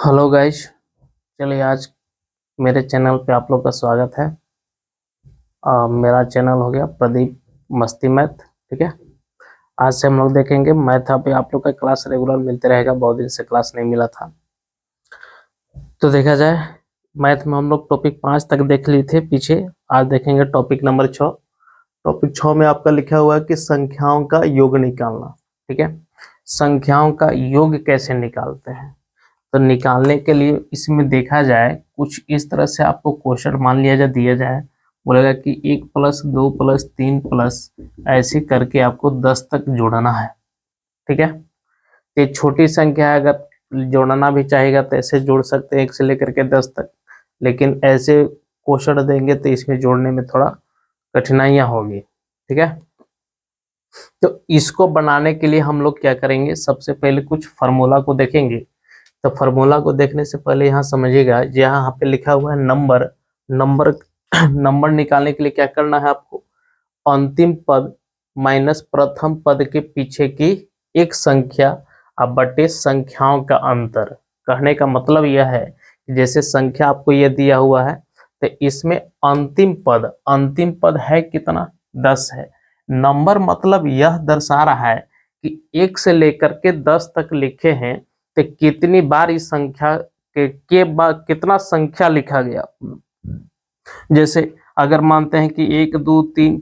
Hello guys. चलिए आज मेरे चैनल पे आप लोग का स्वागत है। मेरा चैनल हो गया प्रदीप मस्ती मैथ। ठीक है। आज से हम लोग देखेंगे मैथ। पे आप लोग का क्लास रेगुलर मिलते रहेगा, बहुत दिन से क्लास नहीं मिला था। तो देखा जाए मैथ में हम लोग टॉपिक 5 तक देख लिए थे पीछे। आज देखेंगे टॉपिक नंबर 6। टॉपिक 6 में आपका लिखा हुआ है कि संख्याओं का योग निकालना। ठीक है। संख्याओं का योग कैसे निकालते हैं, तो निकालने के लिए इसमें देखा जाए कुछ इस तरह से आपको क्वेश्चन मान लिया जाए, दिया जाए, बोलेगा कि 1 + 2 + 3 प्लस ऐसे करके आपको 10 तक जोड़ना है। ठीक है। ये छोटी संख्या है, अगर जोड़ना भी चाहेगा तो ऐसे जोड़ सकते हैं 1 से लेकर के 10 तक, लेकिन ऐसे क्वेश्चन देंगे तो इसमें जोड़ने में थोड़ा कठिनाइयां होगी। ठीक है। तो इसको बनाने के लिए हम लोग क्या करेंगे, सबसे पहले कुछ फार्मूला को देखेंगे। तो फार्मूला को देखने से पहले यहाँ समझिएगा, यहाँ पे लिखा हुआ है नंबर। नंबर नंबर निकालने के लिए क्या करना है आपको, अंतिम पद माइनस प्रथम पद के पीछे की एक संख्या अब बटे संख्याओं का अंतर। कहने का मतलब यह है कि जैसे संख्या आपको यह दिया हुआ है, तो इसमें अंतिम पद है कितना, 10 है। नंबर मतलब यह दर्शा रहा है कि 1 से लेकर के 10 तक लिखे हैं, तो कितनी बार इस संख्या के बाद कितना संख्या लिखा गया। जैसे अगर मानते हैं कि 1 2 3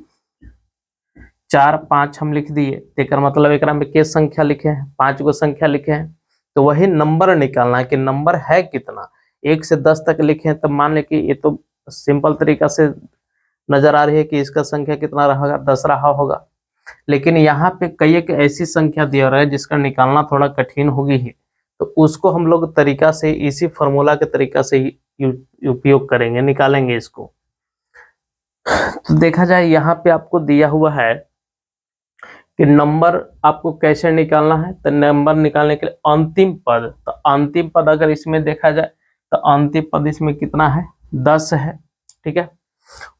4 5 हम लिख दिए, तो मतलब एक में के संख्या लिखे हैं, 5 गो संख्या लिखे हैं। तो वही नंबर निकालना है कि नंबर है कितना। 1 से 10 तक लिखे हैं, तब मान ले कि ये तो सिंपल तरीका से नजर आ रही है कि इसका संख्या कितना रहेगा, 10 रहा होगा। लेकिन यहाँ पे कई एक ऐसी संख्या दिया रहा है जिसका निकालना थोड़ा कठिन होगी ही, तो उसको हम लोग तरीका से इसी फॉर्मूला के तरीका से ही उपयोग करेंगे, निकालेंगे इसको। तो देखा जाए यहाँ पे आपको दिया हुआ है कि नंबर आपको कैसे निकालना है। तो नंबर निकालने के लिए अंतिम पद, तो अंतिम पद अगर इसमें देखा जाए तो अंतिम पद इसमें कितना है, 10 है। ठीक है।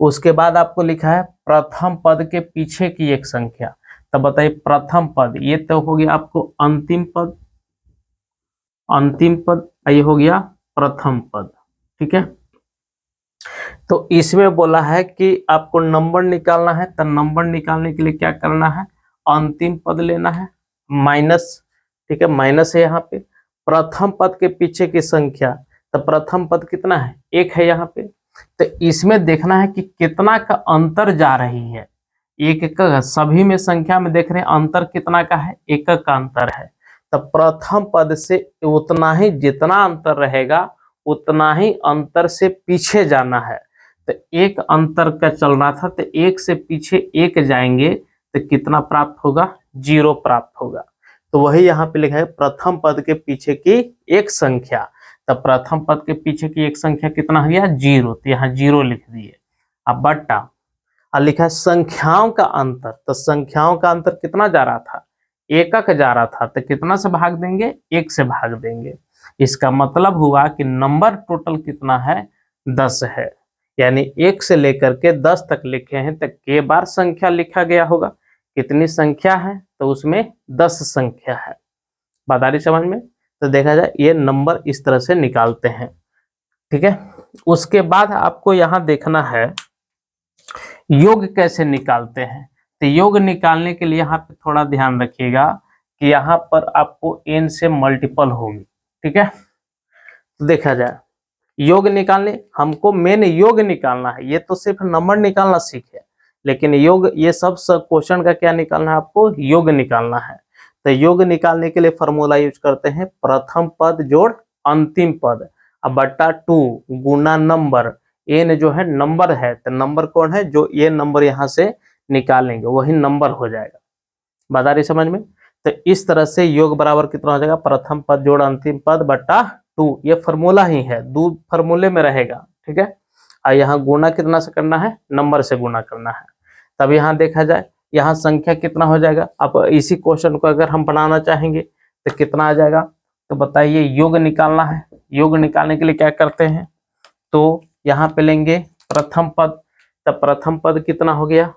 उसके बाद आपको लिखा है प्रथम पद के पीछे की एक संख्या। तब बताइए प्रथम पद, ये तो हो गया आपको अंतिम पद, ये हो गया प्रथम पद। ठीक है। तो इसमें बोला है कि आपको नंबर निकालना है, तो नंबर निकालने के लिए क्या करना है, अंतिम पद लेना है माइनस। ठीक है, माइनस है यहाँ पे प्रथम पद के पीछे की संख्या। तो प्रथम पद कितना है, 1 है यहाँ पे। तो इसमें देखना है कि कितना का अंतर जा रही है। एक का सभी में संख्या में देख रहे हैं अंतर कितना का है, 1 का अंतर है। तो प्रथम पद से उतना ही जितना अंतर रहेगा उतना ही अंतर से पीछे जाना है। तो 1 अंतर का चल रहा था, तो 1 से पीछे 1 जाएंगे तो कितना प्राप्त होगा, 0 प्राप्त होगा। तो वही यहाँ पे लिखा है प्रथम पद के पीछे की एक संख्या। तो प्रथम पद के पीछे की एक संख्या कितना हो गया, 0। तो यहाँ 0 लिख दिए। अब बट्टा और लिखा है संख्याओं का अंतर। तो संख्याओं का अंतर कितना जा रहा था, 1 जा रहा था, तो कितना से भाग देंगे, 1 से भाग देंगे। इसका मतलब हुआ कि नंबर टोटल कितना है, 10 है। यानी 1 से लेकर के 10 तक लिखे हैं, तो के बार संख्या लिखा गया होगा, कितनी संख्या है, तो उसमें 10 संख्या है। बात आ रही समझ में। तो देखा जाए ये नंबर इस तरह से निकालते हैं। ठीक है। उसके बाद आपको यहाँ देखना है योग कैसे निकालते हैं। तो योग निकालने के लिए यहाँ पे थोड़ा ध्यान रखिएगा कि यहाँ पर आपको n से मल्टीपल होगी। ठीक है। तो देखा जाए योग निकालने, हमको मेन योग निकालना है, ये तो सिर्फ नंबर निकालना सीखे, लेकिन योग ये सब क्वेश्चन का क्या निकालना है, आपको योग निकालना है। तो योग निकालने के लिए फॉर्मूला यूज करते हैं प्रथम पद जोड़ अंतिम पद अब बट्टा 2 गुना नंबर। एन जो है नंबर है, तो नंबर कौन है, जो ये नंबर यहाँ से निकालेंगे वही नंबर हो जाएगा। बता रही समझ में। तो इस तरह से योग बराबर कितना हो जाएगा, प्रथम पद जोड़ अंतिम पद बट्टा 2। ये फॉर्मूला ही है, 2 फॉर्मूले में रहेगा। ठीक है। और यहाँ गुना कितना से करना है, नंबर से गुना करना है। तब यहाँ देखा जाए यहाँ संख्या कितना हो जाएगा। अब इसी क्वेश्चन को अगर हम बनाना चाहेंगे तो कितना आ जाएगा, तो बताइए योग निकालना है। योग निकालने के लिए क्या करते हैं, तो यहाँ पे लेंगे प्रथम पद। तब प्रथम पद कितना हो गया,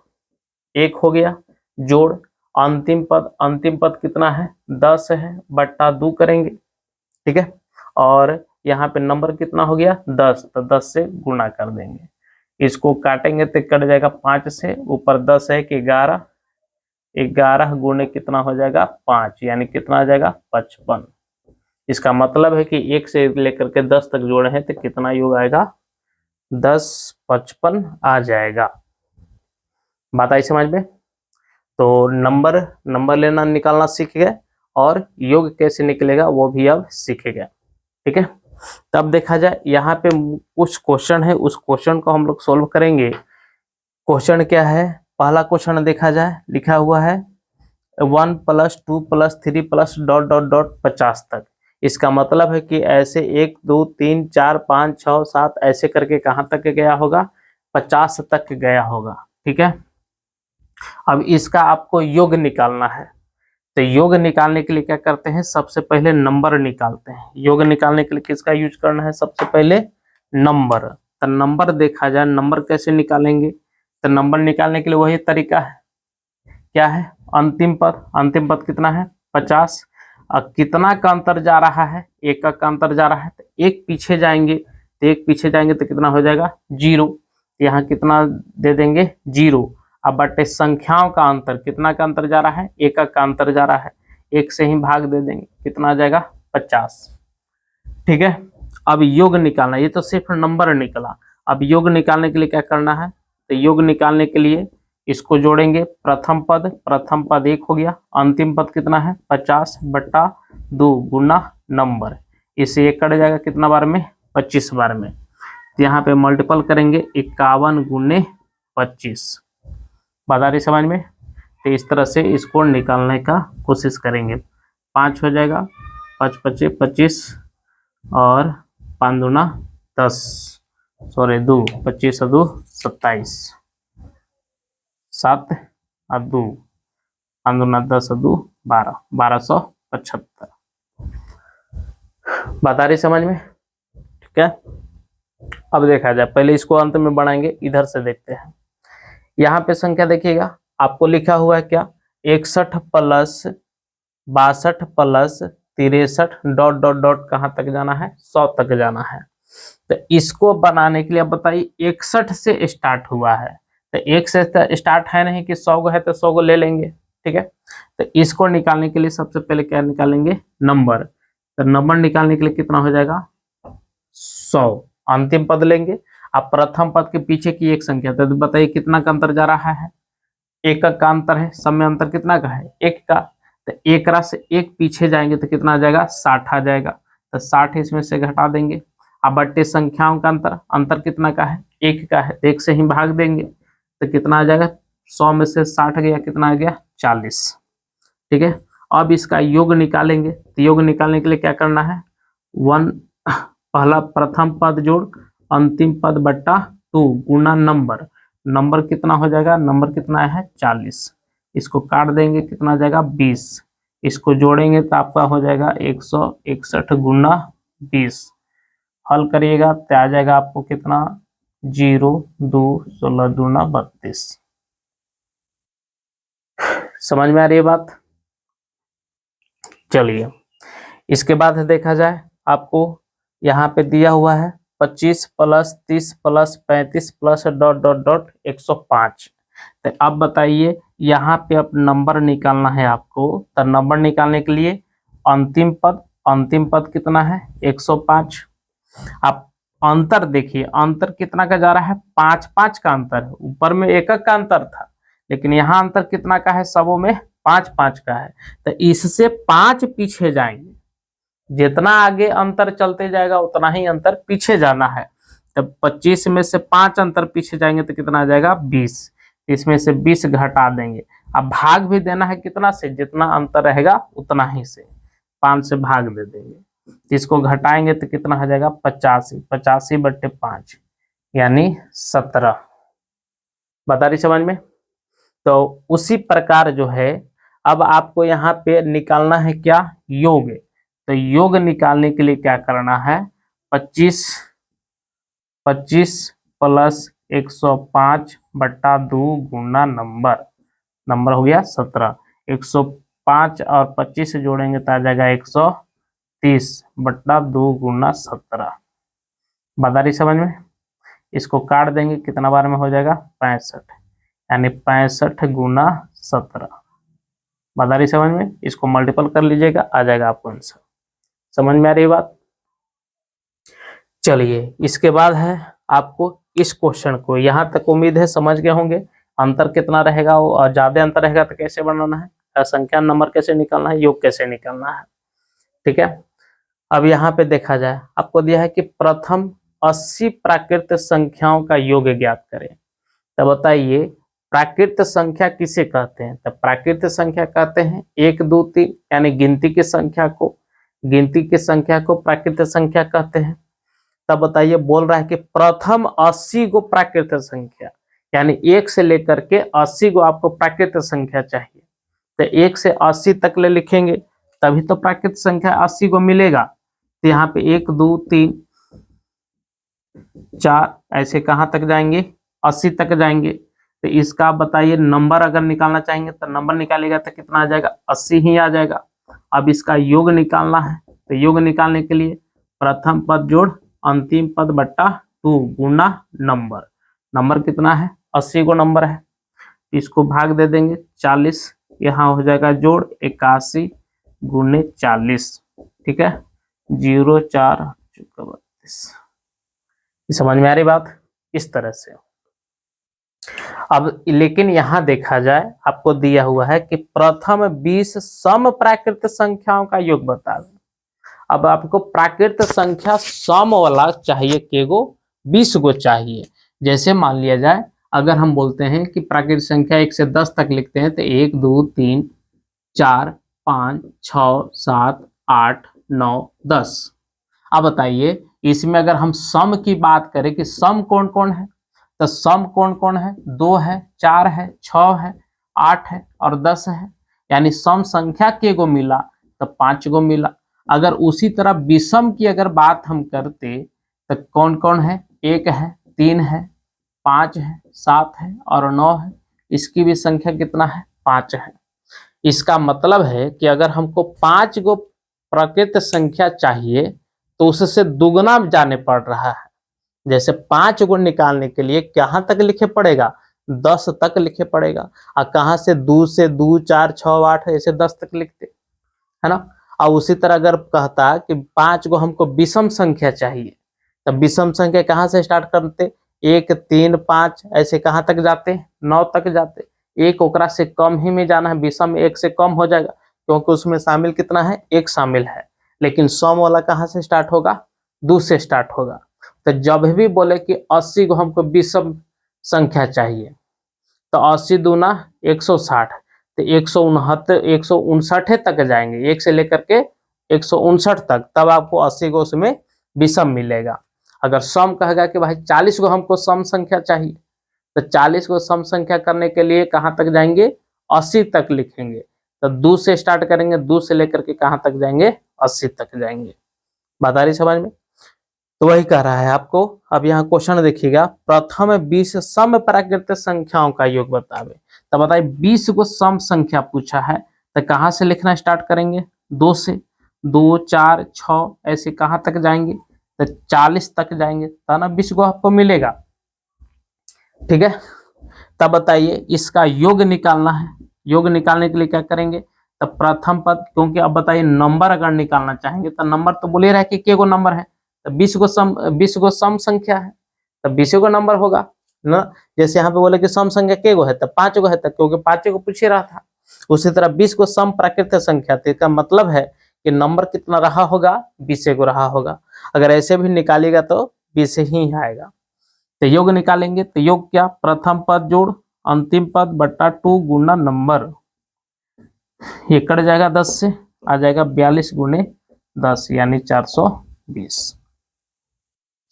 1 हो गया, जोड़ अंतिम पद कितना है, 10 है, बट्टा 2 करेंगे। ठीक है। और यहाँ पे नंबर कितना हो गया 10, तो 10 से गुणा कर देंगे। इसको काटेंगे तो कट जाएगा 5 से, ऊपर 10 है कि 11, 11 गुणे कितना हो जाएगा 5, यानी कितना आ जाएगा 55। इसका मतलब है कि 1 से लेकर के 10 तक जोड़े हैं तो कितना योग आएगा 10 55 आ जाएगा। बात आई समझ में? तो नंबर लेना निकालना सीख गए और योग कैसे निकलेगा वो भी अब सीखेगा। ठीक है, तब देखा जाए यहाँ पे कुछ क्वेश्चन है, उस क्वेश्चन को हम लोग सोल्व करेंगे। क्वेश्चन क्या है? पहला क्वेश्चन देखा जाए, लिखा हुआ है 1 + 2 + 3 + ... 50 तक। इसका मतलब है कि ऐसे 1 2 3 4 5 6 7 ऐसे करके कहाँ तक गया होगा 50 तक गया होगा। ठीक है, अब इसका आपको योग निकालना है। तो योग निकालने के लिए क्या करते हैं, सबसे पहले नंबर निकालते हैं। योग निकालने के लिए किसका यूज करना है? सबसे पहले नंबर। तो नंबर देखा जाए, नंबर कैसे निकालेंगे? तो नंबर निकालने के लिए वही तरीका है, क्या है? अंतिम पद। अंतिम पद कितना है 50। अब कितना का अंतर जा रहा है? 1 का अंतर जा रहा है, तो 1 पीछे जाएंगे, तो 1 पीछे जाएंगे तो कितना हो जाएगा 0। यहाँ कितना दे देंगे 0। अब बटे संख्याओं का अंतर, कितना का अंतर जा रहा है 1 का अंतर जा रहा है, 1 से ही भाग दे देंगे, कितना आ जाएगा 50। ठीक है, अब योग निकालना, ये तो सिर्फ नंबर निकला। अब योग निकालने के लिए क्या करना है? तो योग निकालने के लिए इसको जोड़ेंगे, प्रथम पद 1 हो गया, अंतिम पद कितना है 50/2 गुना नंबर। इससे 1 कट जाएगा कितना बार में 25 बार में। तो यहाँ पे मल्टीपल करेंगे 51 × 25। बात आ रही समझ में? तो इस तरह से इसको निकालने का कोशिश करेंगे। 5 हो जाएगा, 5 × 5 = 25 और 5 दूना 10, सॉरी 2, 25 और 2 27, 7 और 2, 5 दूना 10 और 2 12, 1275। बात आ रही समझ में? ठीक है, अब देखा जाए, पहले इसको अंत में बढ़ाएंगे, इधर से देखते हैं। यहाँ पे संख्या देखिएगा, आपको लिखा हुआ है क्या 61 + 62 + 63 ... कहाँ तक जाना है 100 तक जाना है। तो इसको बनाने के लिए अब बताइए 61 से स्टार्ट हुआ है, तो 1 से स्टार्ट है नहीं कि 100 है तो 100 ले लेंगे। ठीक है, तो इसको निकालने के लिए सबसे पहले क्या निकालेंगे नंबर। तो नंबर निकालने के लिए कितना हो जाएगा 100। अंतिम पद लेंगे, अब प्रथम पद के पीछे की एक संख्या, तो बताइए कितना का अंतर जा रहा है 1 का अंतर है, सब में अंतर कितना का है 1 का। तो 1 से 1 पीछे जाएंगे तो कितना आ जाएगा 60 आ जाएगा, तो 60 इसमें से घटा देंगे। अब बट्टे संख्याओं का अंतर कितना का है 1 का है, 1 से ही भाग देंगे तो कितना आ जाएगा 100 में से 60 गया, कितना आ गया 40। ठीक है, अब इसका योग निकालेंगे। तो योग निकालने के लिए क्या करना है 1 पहला प्रथम पद जोड़ अंतिम पद बट्टा 2 गुना नंबर। नंबर कितना हो जाएगा, नंबर कितना है 40, इसको काट देंगे कितना आ जाएगा 20, इसको जोड़ेंगे तो आपका हो जाएगा 161 × 20। हल करिएगा तो आ जाएगा आपको कितना 0 2 16 दूना 32। समझ में आ रही है बात? चलिए, इसके बाद देखा जाए, आपको यहाँ पे दिया हुआ है 25 + 30 + 35 + ... 105। तो अब बताइए यहाँ पे अब नंबर निकालना है आपको। तो नंबर निकालने के लिए अंतिम पद कितना है 105। आप अंतर देखिए, अंतर कितना का जा रहा है 5 का अंतर है, ऊपर में 1 का अंतर था, लेकिन यहाँ अंतर कितना का है सबों में 5 का है। तो इससे 5 पीछे जाएंगे, जितना आगे अंतर चलते जाएगा उतना ही अंतर पीछे जाना है। तब 25 में से 5 अंतर पीछे जाएंगे तो कितना आ जाएगा 20, इसमें से 20 घटा देंगे। अब भाग भी देना है कितना से, जितना अंतर रहेगा उतना ही से 5 से भाग दे देंगे। इसको घटाएंगे तो कितना हो जाएगा 85, 85/5 यानी 17। बता रही समझ में? तो उसी प्रकार जो है अब आपको यहाँ पे निकालना है क्या योग। तो योग निकालने के लिए क्या करना है 25 + 105/2 गुना नंबर हो गया 17। 105 और 25 जोड़ेंगे तो आ जाएगा 30/2 गुना 17। बात आ रही समझ में? इसको काट देंगे, कितना बार में हो जाएगा? 65, यानी 65 गुना 17। बात आ रही समझ में? इसको मल्टीपल कर लीजिएगा, आ जाएगा आपको आंसर। समझ में आ रही बात? चलिए, इसके बाद है आपको इस क्वेश्चन को, यहां तक उम्मीद है समझ गए होंगे। अंतर कितना रहेगा, और ज्यादा अंतर रहेगा तो कैसे बनाना है, संख्या नंबर कैसे निकालना है, योग कैसे निकालना है। ठीक है, अब यहाँ पे देखा जाए, आपको दिया है कि प्रथम 80 प्राकृत संख्याओं का योग ज्ञात करें। तो बताइए प्राकृत संख्या किसे कहते हैं? तो प्राकृत संख्या कहते हैं 1 2 3, यानी गिनती की संख्या को प्राकृत संख्या कहते हैं। तब बताइए, बोल रहा है कि प्रथम 80 गो प्राकृत संख्या, यानी 1 से लेकर के 80 गो आपको प्राकृत संख्या चाहिए। तो 1 से 80 तक ले लिखेंगे, तभी तो प्राकृत संख्या 80 गो मिलेगा। तो यहाँ पे 1 2 3 4 ऐसे कहाँ तक जाएंगे? 80 तक जाएंगे। तो इसका बताइए नंबर अगर निकालना चाहेंगे तो नंबर निकालेगा तो कितना आ जाएगा? 80 ही आ जाएगा। अब इसका योग निकालना है, तो योग निकालने के लिए प्रथम पद जोड़ अंतिम पद बट्टा 2 गुना नंबर कितना है? 80 को नंबर है। इसको भाग दे देंगे 40, यहाँ हो जाएगा जोड़ 81 गुने 40। ठीक है, 0 4 32। समझ में आ रही बात? इस तरह से। अब लेकिन यहां देखा जाए, आपको दिया हुआ है कि प्रथम 20 सम प्राकृत संख्याओं का योग बता दें। अब आपको प्राकृत संख्या सम वाला चाहिए, केगो 20 गो चाहिए। जैसे मान लिया जाए, अगर हम बोलते हैं कि प्राकृत संख्या 1 से 10 तक लिखते हैं, तो 1 2 3 4 5 6 7 8 9 10। अब बताइए इसमें अगर हम सम की बात करें कि सम कौन कौन है, तो सम कौन कौन है? 2 है, 4 है, 6 है, 8 है और 10 है। यानी सम संख्या के गो मिला तो 5 गो मिला। अगर उसी तरह विषम की अगर बात हम करते तो कौन कौन है? 1 है, 3 है, 5 है, 7 है और 9 है। इसकी भी संख्या कितना है? 5 है। इसका मतलब है कि अगर हमको 5 गो प्राकृत संख्या चाहिए तो उससे दुगना जाने पड़ रहा है। जैसे 5 गो निकालने के लिए कहाँ तक लिखे पड़ेगा? 10 तक लिखे पड़ेगा। और कहाँ से 2 से 2 4 6 8 ऐसे 10 तक लिखते, है ना। और उसी तरह अगर कहता कि 5 गो हमको विषम संख्या चाहिए, तब विषम संख्या कहाँ से स्टार्ट करते? 1 3 5 ऐसे कहाँ तक जाते? 9 तक जाते। एक ओकरा से कम ही में जाना है, विषम 1 से कम हो जाएगा क्योंकि उसमें शामिल कितना है? 1 शामिल है। लेकिन सम वाला कहाँ से स्टार्ट होगा? 2 से स्टार्ट होगा। तो जब भी बोले कि 80 को हमको विषम संख्या चाहिए, तो 80 दूना 160, तो 159 तक जाएंगे, 1 से लेकर के 159 तक, तब आपको 80 को उसमें विषम मिलेगा। अगर सम कहेगा कि भाई 40 को हमको सम संख्या चाहिए, तो 40 को सम संख्या करने के लिए कहाँ तक जाएंगे? 80 तक लिखेंगे। तो 2 से स्टार्ट करेंगे, 2 से लेकर के कहाँ तक जाएंगे? 80 तक जाएंगे। बात आ रही समझ में? तो वही कह रहा है आपको। अब यहाँ क्वेश्चन देखिएगा, प्रथम 20 सम प्राकृत संख्याओं का योग बतावे। तो बताइए 20 को सम संख्या पूछा है, तो कहाँ से लिखना स्टार्ट करेंगे? 2 से। 2 4 6 ऐसे कहाँ तक जाएंगे? तो 40 तक जाएंगे, तो ना 20 को आपको मिलेगा। ठीक है, तब बताइए इसका योग निकालना है। योग निकालने के लिए क्या करेंगे? तो प्रथम पद, क्योंकि अब बताइए नंबर अगर निकालना चाहेंगे तो नंबर तो बोले रहा है कि के गो नंबर है, तो 20 गो सम संख्या है, तो 20 गो नंबर होगा ना। जैसे यहाँ पे बोले कि सम संख्या के गो है, तो 5 गो है, तो क्योंकि 5 गो पूछ रहा था। उसी तरह 20 को सम प्राकृत संख्या थी, इसका मतलब है कि नंबर कितना रहा होगा? 20 गो रहा होगा। अगर ऐसे भी निकालेगा तो 20 ही आएगा। तो योग निकालेंगे, तो योग क्या? प्रथम पद जोड़ अंतिम पद बट्टा 2 गुना नंबर। ये कट जाएगा 10 से, आ जाएगा 42 गुने 10 यानी 420।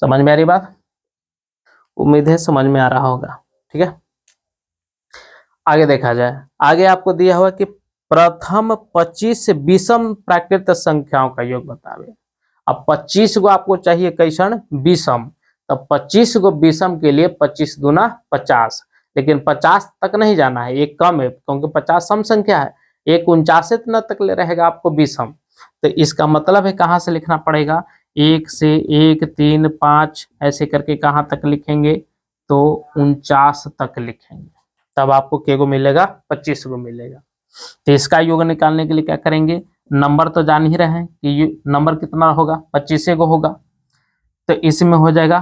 समझ में आ रही बात? उम्मीद है समझ में आ रहा होगा। ठीक है, आगे देखा जाए। आगे आपको दिया हुआ कि प्रथम 25 विषम प्राकृत संख्याओं का योग बतावे। अब 25 को आपको चाहिए कैसन? विषम। तब 25 को विषम के लिए 25 दूना 50, लेकिन 50 तक नहीं जाना है, एक कम है क्योंकि 50 सम संख्या है। एक 49 तक ले रहेगा आपको विषम। तो इसका मतलब है कहाँ से लिखना पड़ेगा, 1 से 1 3 5 ऐसे करके कहाँ तक लिखेंगे, तो 49 तक लिखेंगे, तब आपको के गो मिलेगा, 25 गो मिलेगा। तो इसका योग निकालने के लिए क्या करेंगे, नंबर तो जान ही रहे हैं कि नंबर कितना होगा, 25 गो होगा। तो इसमें हो जाएगा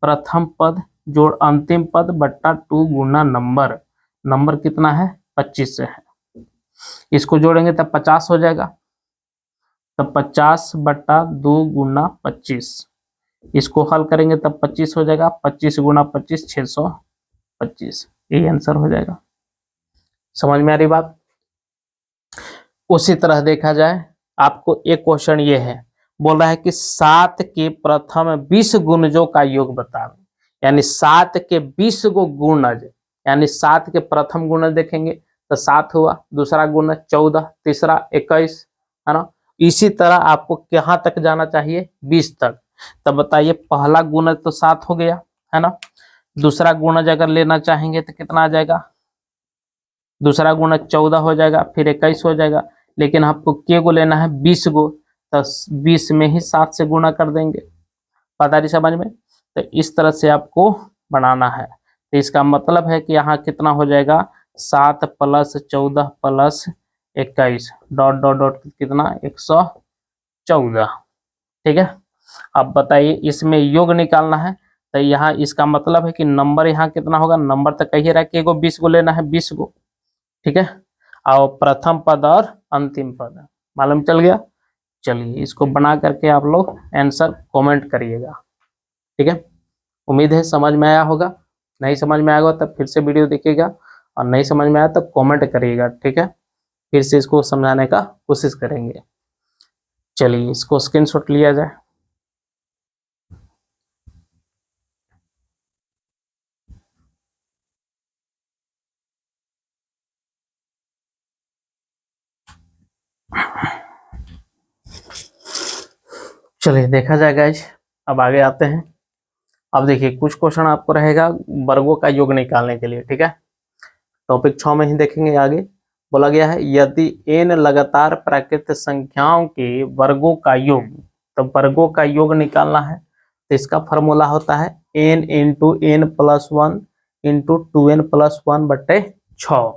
प्रथम पद जोड़ अंतिम पद बट्टा 2 गुना नंबर, नंबर कितना है 25 से है, इसको जोड़ेंगे तब 50 हो जाएगा, तब 50 बट्टा 2 गुना 25, इसको हल करेंगे तब 25 हो जाएगा, 25 गुना 25 625, यही आंसर हो जाएगा। समझ में आ रही बात। उसी तरह देखा जाए आपको एक क्वेश्चन ये है, बोल रहा है कि 7 के प्रथम 20 गुणजों का योग बताओ, यानी 7 के 20 गो गुणज, यानी 7 के प्रथम गुणज देखेंगे तो 7 हुआ, दूसरा गुणज 14, तीसरा 21, है ना। इसी तरह आपको कहाँ तक जाना चाहिए, 20 तक। तब बताइए पहला गुणज तो 7 हो गया, है ना, दूसरा गुणज अगर लेना चाहेंगे तो कितना आ जाएगा, दूसरा गुणज 14 हो जाएगा, फिर 21 हो जाएगा, लेकिन आपको के गो लेना है 20 गो, तो 20 में ही 7 से गुणा कर देंगे। पता नहीं समझ में। तो इस तरह से आपको बनाना है। तो इसका मतलब है कि यहाँ कितना हो जाएगा, 7 + 14 + 21 डॉट डॉट डॉट कितना 114। ठीक है। अब बताइए इसमें योग निकालना है, तो यहाँ इसका मतलब है कि नंबर यहाँ कितना होगा, नंबर तो कही रहा है कि एगो 20 गो लेना है, 20 गो। ठीक है। और प्रथम पद और अंतिम पद मालूम चल गया। चलिए इसको बना करके आप लोग आंसर कमेंट करिएगा। ठीक है। उम्मीद है समझ में आया होगा, नहीं समझ में आएगा तब फिर से वीडियो देखिएगा, और नहीं समझ में आया तब कमेंट करिएगा। ठीक है। फिर से इसको समझाने का कोशिश करेंगे। चलिए इसको स्क्रीनशॉट लिया जाए। चलिए देखा जाए गाइस, अब आगे आते हैं। अब देखिए कुछ क्वेश्चन आपको रहेगा वर्गों का योग निकालने के लिए। ठीक है। टॉपिक 6 में ही देखेंगे। आगे बोला गया है यदि n लगातार प्राकृत संख्याओं के वर्गों का योग, तो वर्गों का योग निकालना है, तो इसका फॉर्मूला होता है n × n + 1 × 2n + 1 बटे 6।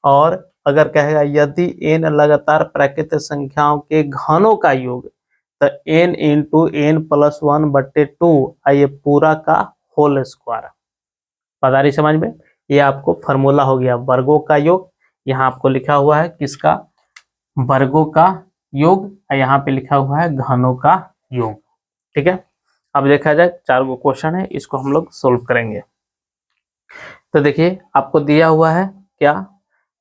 और अगर कहेगा यदि n लगातार प्राकृत संख्याओं के घनों का योग, तो n × n + 1 बटे 2, ये पूरा का होल स्क्वायर। पता रही समझ में। ये आपको फॉर्मूला हो गया वर्गों का योग। यहाँ आपको लिखा हुआ है किसका, वर्गों का योग, यहाँ पे लिखा हुआ है घनों का योग। ठीक है। अब देखा जाए 4 गो क्वेश्चन है, इसको हम लोग सोल्व करेंगे। तो देखिए आपको दिया हुआ है क्या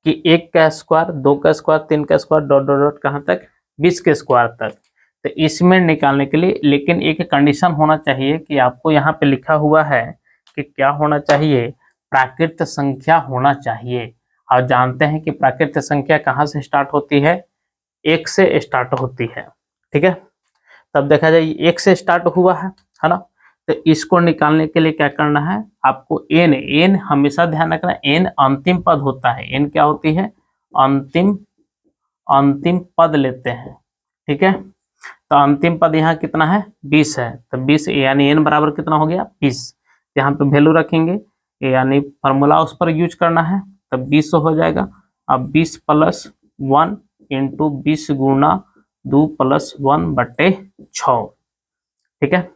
कि 1 का स्क्वायर, 2 का स्क्वायर, 3 का स्क्वायर डॉट डॉट डॉट कहाँ तक 20 के स्क्वायर तक। तो इसमें निकालने के लिए लेकिन एक कंडीशन होना चाहिए कि आपको यहाँ पे लिखा हुआ है कि क्या होना चाहिए, प्राकृत संख्या होना चाहिए। और जानते हैं कि प्राकृत संख्या कहाँ से स्टार्ट होती है, 1 से स्टार्ट होती है। ठीक है। तब देखा जाए 1 से स्टार्ट हुआ है ना। तो इसको निकालने के लिए क्या करना है आपको, n हमेशा ध्यान रखना, n अंतिम पद होता है। n क्या होती है, अंतिम पद लेते हैं। ठीक है। तो अंतिम पद यहाँ कितना है 20 है, तो 20 यानी n बराबर कितना हो गया 20। यहाँ पे वैल्यू रखेंगे, यानी फॉर्मूला उस पर यूज करना है, तब 20 हो जाएगा। अब 20 + 1 × 20 गुना 2 + 1 बटे 6। ठीक है।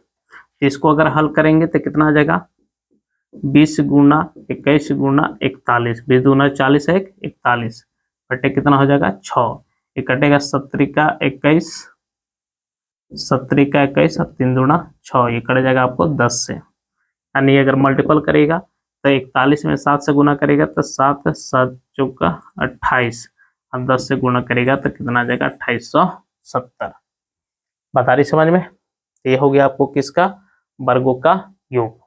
इसको अगर हल करेंगे तो कितना आ जाएगा, 20 गुना 21 गुना 41, 20 दूना 40 है 41 बटे कितना हो जाएगा 6। ये कटेगा 17 का 21, 17 का 21 और 3 दूना 6, ये कट जाएगा आपको 10 से। यानी अगर मल्टीपल करेगा तो 41 में 7 से गुना करेगा तो 7 7 चौका 28, और 10 से गुना करेगा तो कितना आ जाएगा 2870। बता रही समझ में। ये हो गया आपको किसका, वर्गों का योग।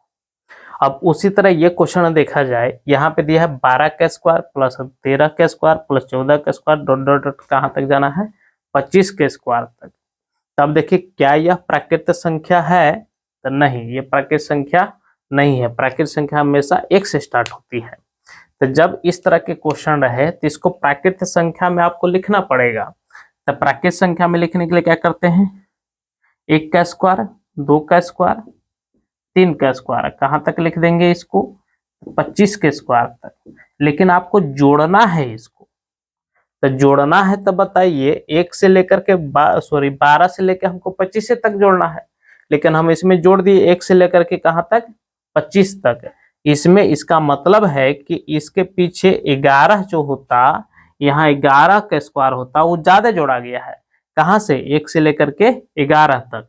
अब उसी तरह ये क्वेश्चन देखा जाए, यहाँ पे दिया है 12 का स्क्वायर प्लस 13 का स्क्वायर प्लस 14 का स्क्वायर डॉट डॉट डॉट कहाँ तक जाना है 25 के स्क्वायर तक। तब देखिए क्या यह प्राकृत संख्या है, तो नहीं, ये प्राकृत संख्या नहीं है। प्राकृत संख्या हमेशा 1 से स्टार्ट होती है। तो जब इस तरह के क्वेश्चन रहे तो इसको प्राकृत संख्या में आपको लिखना पड़ेगा। तो प्राकृत संख्या में लिखने के लिए क्या करते हैं, 1 का स्क्वायर, 2 का स्क्वायर, 3 का स्क्वायर, कहाँ तक लिख देंगे इसको, 25 के स्क्वायर तक। लेकिन आपको जोड़ना है इसको, तो जोड़ना है तो बताइए 1 से लेकर के 12 से लेकर हमको 25 तक जोड़ना है, लेकिन हम इसमें जोड़ दिए 1 से लेकर के कहाँ तक, 25 तक। इसमें इसका मतलब है कि इसके पीछे 11 जो होता, यहाँ 11 का स्क्वायर होता, वो ज्यादा जोड़ा गया है। कहाँ से, 1 से लेकर के 11 तक।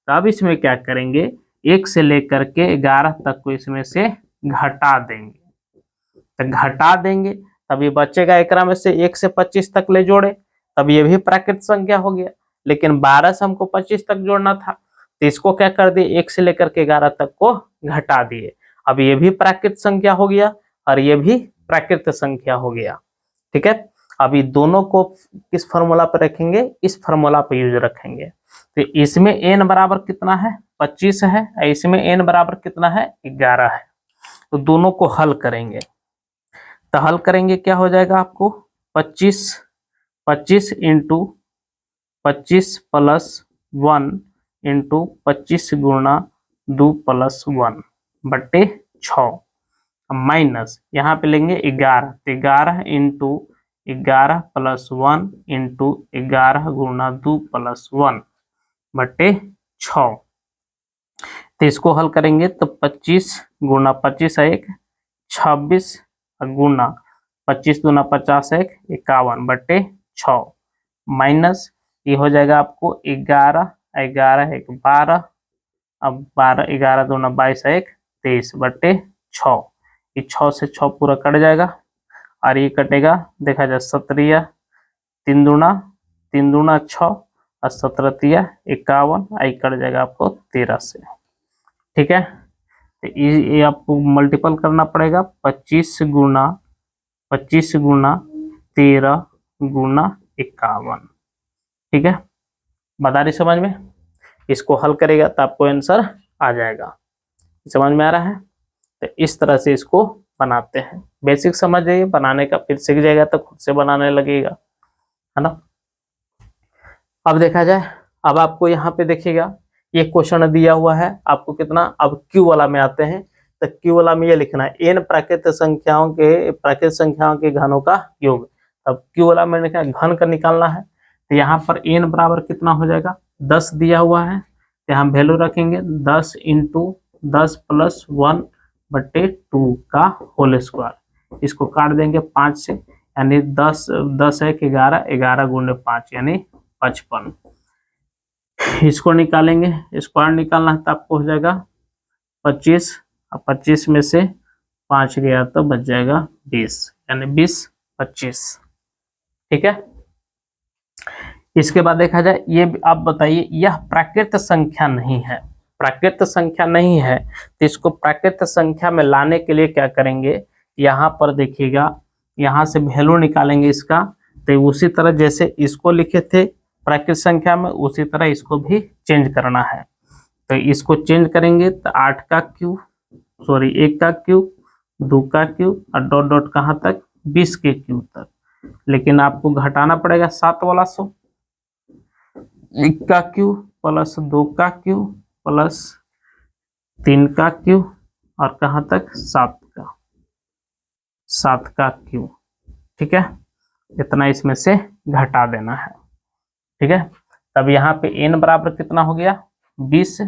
तो अब इसमें क्या करेंगे, 1 से लेकर के 11 तक को इसमें से घटा देंगे। तो घटा देंगे तब ये बचेगा, एकरा में से 1 से 25 तक ले जोड़े, तब ये भी प्राकृत संख्या हो गया। लेकिन 12 से हमको 25 तक जोड़ना था, तो इसको क्या कर दिए, 1 से लेकर के 11 तक को घटा दिए। अब ये भी प्राकृत संख्या हो गया और ये भी प्राकृत संख्या हो गया। ठीक है, अभी दोनों को किस फॉर्मूला पर रखेंगे, इस फॉर्मूला पर यूज रखेंगे। तो इसमें n बराबर कितना है, 25 है, इसमें n बराबर कितना है, 11 है। तो दोनों को हल करेंगे, तो हल करेंगे क्या हो जाएगा आपको, 25 इंटू 25 प्लस 1 इंटू 25 गुणा 2 प्लस 1 बट्टे 6 माइनस यहाँ पे लेंगे 11, तो 11 इंटू 11 प्लस 1 इंटू 11 गुणा 2 प्लस 1 बट्टे 6। तो इसको हल करेंगे तो 25 गुणा 25 है 1, 26 गुणा 25 दूना 50 है 51 बट्टे 6 माइनस ये हो जाएगा आपको 11 11 1 12, अब 12 11 दूना 22 1 23 बट्टे 6। ये 6 से 6 पूरा कट जाएगा और ये कटेगा, देखा जाए 17 3 दूना 6 और 17 51, आई कट जाएगा आपको 13 से। ठीक है, तो ये आपको मल्टीपल करना पड़ेगा, 25 गुना 13 गुना 51। ठीक है, बता रही समझ में, इसको हल करेगा तो आपको आंसर आ जाएगा। समझ में आ रहा है, तो इस तरह से इसको बनाते हैं। बेसिक समझ जाइए, बनाने का फिर सीख जाएगा तो खुद से बनाने लगेगा, है ना। अब देखा जाए, अब आपको यहाँ पे देखिएगा ये क्वेश्चन दिया हुआ है आपको कितना, अब क्यू वाला में आते हैं। तो क्यू वाला में ये लिखना है n प्राकृत संख्याओं के घनों का योग। अब क्यू वाला में लिखा है घन का निकालना है, तो यहाँ पर n बराबर कितना हो जाएगा, 10 दिया हुआ है, तो यहाँ वैल्यू रखेंगे 10 इंटू 10 प्लस 1 बट्टे 2 का होल स्क्वायर। इसको काट देंगे 5 से, यानी 10 है कि 11 गुणे 5 यानी 55। इसको निकालेंगे, स्क्वायर निकालना है तो आपको हो जाएगा 25, और 25 में से 5 गया तो बच जाएगा 20, यानी 20 25। ठीक है, इसके बाद देखा जाए, ये आप बताइए यह प्राकृत संख्या नहीं है, प्राकृत संख्या नहीं है, तो इसको प्राकृत संख्या में लाने के लिए क्या करेंगे, यहाँ पर देखिएगा, यहाँ से वैल्यू निकालेंगे इसका, तो उसी तरह जैसे इसको लिखे थे प्राकृत संख्या में, उसी तरह इसको भी चेंज करना है। तो इसको चेंज करेंगे तो 8 का क्यूब, 1 का क्यूब, 2 का क्यूब और डॉट डॉट कहाँ तक, 20 के क्यूब तक। लेकिन आपको घटाना पड़ेगा 7 वाला 100, 1 का क्यूब प्लस 2 का क्यूब प्लस 3 का क्यूब और कहाँ तक 7 का क्यूब। ठीक है, इतना इसमें से घटा देना है। ठीक है, तब यहाँ पे n बराबर कितना हो गया 20,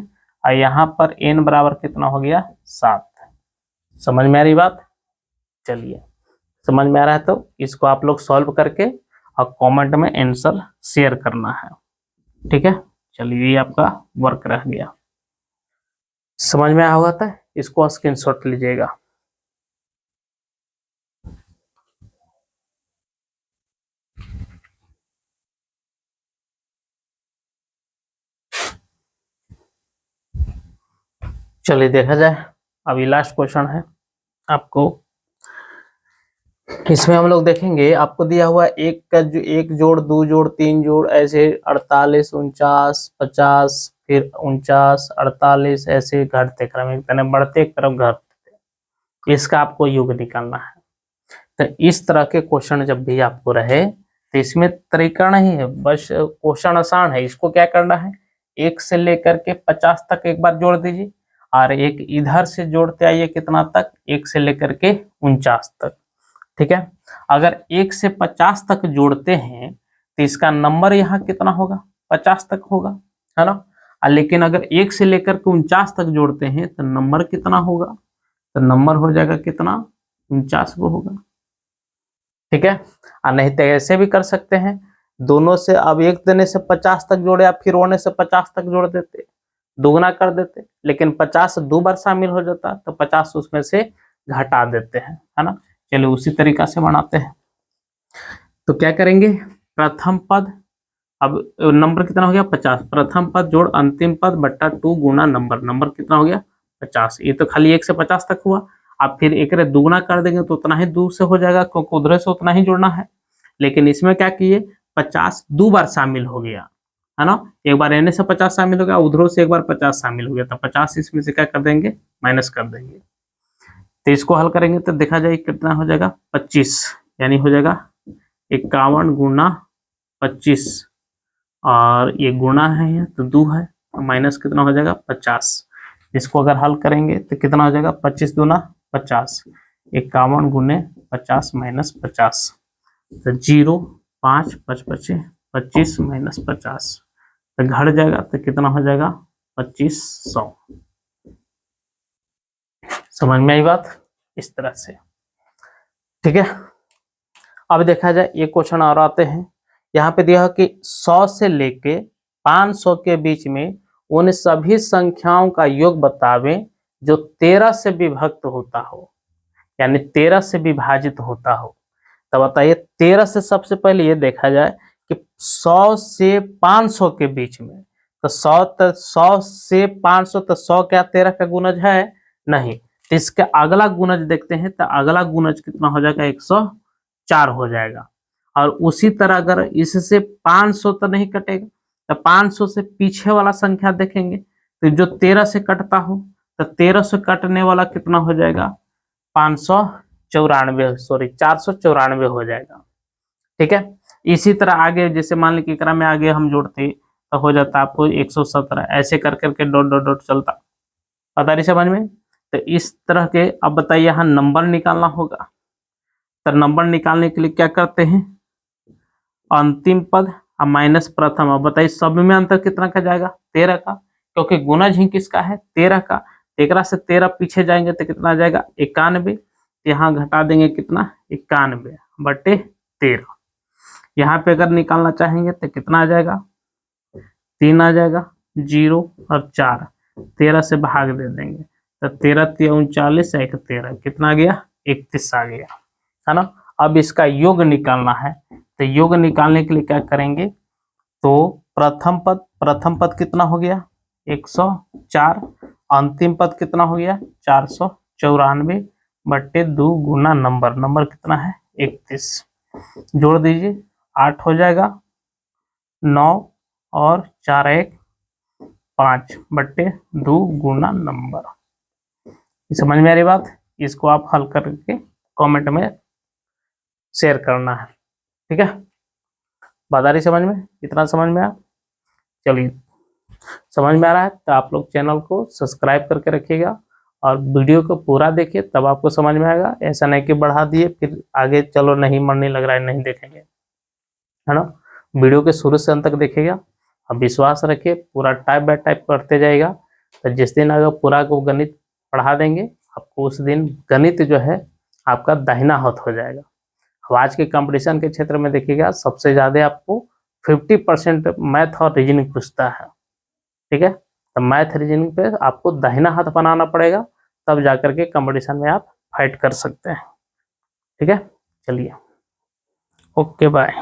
और यहाँ पर n बराबर कितना हो गया 7। समझ में आ रही बात, चलिए समझ में आ रहा है तो इसको आप लोग सॉल्व करके और कमेंट में आंसर शेयर करना है। ठीक है, चलिए ये आपका वर्क रह गया, समझ में आया होगा तो इसको स्क्रीनशॉट लीजिएगा। चलिए देखा जाए, अभी लास्ट क्वेश्चन है आपको, इसमें हम लोग देखेंगे आपको दिया हुआ एक का जो 1 जोड़ 2 जोड़ 3 जोड़ ऐसे 48 49 50 फिर 49 48 ऐसे घटते क्रम बढ़ते क्रम घटते, इसका आपको योग निकालना है। तो इस तरह के क्वेश्चन जब भी आपको रहे तो इसमें तरीका नहीं है, बस क्वेश्चन आसान है। इसको क्या करना है, 1 से लेकर के 50 तक एक बार जोड़ दीजिए, और एक इधर से जोड़ते आइए कितना तक, 1 से लेकर के 49 तक। ठीक है, अगर 1 से 50 तक जोड़ते हैं तो इसका नंबर यहाँ कितना होगा, 50 तक होगा, है ना। लेकिन अगर 1 से लेकर के 49 तक जोड़ते हैं तो नंबर कितना होगा, तो नंबर हो जाएगा कितना, 49 वो होगा। ठीक है, और नहीं तो ऐसे भी कर सकते हैं, दोनों से अब एक देने से 50 तक जोड़े, या फिर होने से 50 तक जोड़ देते, दुगना कर देते, लेकिन 50 दो बार शामिल हो जाता तो 50 उसमें से घटा देते हैं, है ना। चलिए उसी तरीका से बनाते हैं। तो क्या करेंगे, प्रथम पद, अब नंबर कितना हो गया 50, प्रथम पद जोड़ अंतिम पद बट्टा 2 गुना नंबर, नंबर कितना हो गया 50। ये तो खाली 1 से 50 तक हुआ, आप फिर एक दुगना कर देंगे तो उतना ही 2 से हो जाएगा, क्योंकि उधर से उतना ही जोड़ना है। लेकिन इसमें क्या किए, 50 दो बार शामिल हो गया, है ना। एक बार एने से 50 शामिल हो गया, उधरों से एक बार 50 शामिल हो गया, तो 50 इसमें से क्या कर देंगे, माइनस कर देंगे। तो इसको हल करेंगे तो देखा जाए कितना हो जाएगा 25, यानी हो जाएगा 51 गुना 25, और ये गुना है तो 2 है, तो माइनस कितना हो जाएगा 50। इसको अगर हल करेंगे तो कितना हो जाएगा 25 दूना 50, 51 गुने 50 माइनस 50, तो 0 5 5 25 माइनस 50, तो घट जाएगा तो कितना हो जाएगा 2500। समझ में आई बात, इस तरह से। ठीक है, अब देखा जाए ये क्वेश्चन और आते हैं। यहाँ पे दिया है कि 100 से लेके 500 के बीच में उन सभी संख्याओं का योग बतावें जो 13 से विभक्त होता हो, यानी 13 से विभाजित होता हो। तो बताइए 13 से सबसे पहले ये देखा जाए कि 100 से 500 के बीच में, तो 100 से 500, तो 100 क्या 13 का गुणज है, नहीं। तो इसका अगला गुणज देखते हैं, तो अगला गुणज कितना हो जाएगा 104 हो जाएगा। और उसी तरह अगर इससे 500 तो नहीं कटेगा, तो 500 से पीछे वाला संख्या देखेंगे, तो जो 13 से कटता हो, तो 13 से कटने वाला कितना हो जाएगा 594, सॉरी 494 हो जाएगा। ठीक है, इसी तरह आगे जैसे मान लीजिए एकरा में आगे हम जोड़ते तो हो जाता आपको 117, ऐसे कर करके डॉट डॉट डॉट चलता। पता नहीं समझ में। तो इस तरह के, अब बताइए यहाँ नंबर निकालना होगा, तो नंबर निकालने के लिए क्या करते हैं, अंतिम पद और माइनस प्रथम। अब बताइए सब में अंतर कितना का जाएगा 13 का, क्योंकि गुणज ही किसका है 13 का। 13 से 13 पीछे जाएंगे तो कितना आ जाएगा 91, यहाँ घटा देंगे कितना 91 बटे 13। यहाँ पे अगर निकालना चाहेंगे तो कितना आ जाएगा 3 आ जाएगा, 0 और 4, 13 से भाग दे देंगे, तो 13 39 एक 13, कितना आ गया 31 आ गया, है ना। अब इसका योग निकालना है, तो योग निकालने के लिए क्या करेंगे, तो प्रथम पद कितना हो गया 104, अंतिम पद कितना हो गया 494 बट्टे 2 गुना नंबर, नंबर कितना है 31, जोड़ दीजिए 8 हो जाएगा, 9 और 4 1 5 बट्टे 2 गुना नंबर। समझ में आ रही बात, इसको आप हल करके कमेंट में शेयर करना है। ठीक है, बात आ रही समझ में, इतना समझ में आया। चलिए समझ में आ रहा है तो आप लोग चैनल को सब्सक्राइब करके रखिएगा और वीडियो को पूरा देखिए, तब आपको समझ में आएगा। ऐसा नहीं कि बढ़ा दिए फिर आगे चलो नहीं मन नहीं लग रहा है नहीं देखेंगे, है ना। वीडियो के शुरू से अंत तक देखिएगा, अब विश्वास रखिए पूरा टाइप बाय टाइप करते जाएगा। तो जिस दिन अगर पूरा को गणित पढ़ा देंगे आपको, उस दिन गणित जो है आपका दाहिना हाथ हो जाएगा। अब आज के कंपटीशन के क्षेत्र में देखिएगा सबसे ज़्यादा आपको 50% मैथ और रीजनिंग पूछता है। ठीक है, तो मैथ रीजनिंग पे आपको दाहिना हाथ बनाना पड़ेगा, तब जाकर के कंपटीशन में आप फाइट कर सकते हैं। ठीक है, चलिए ओके बाय।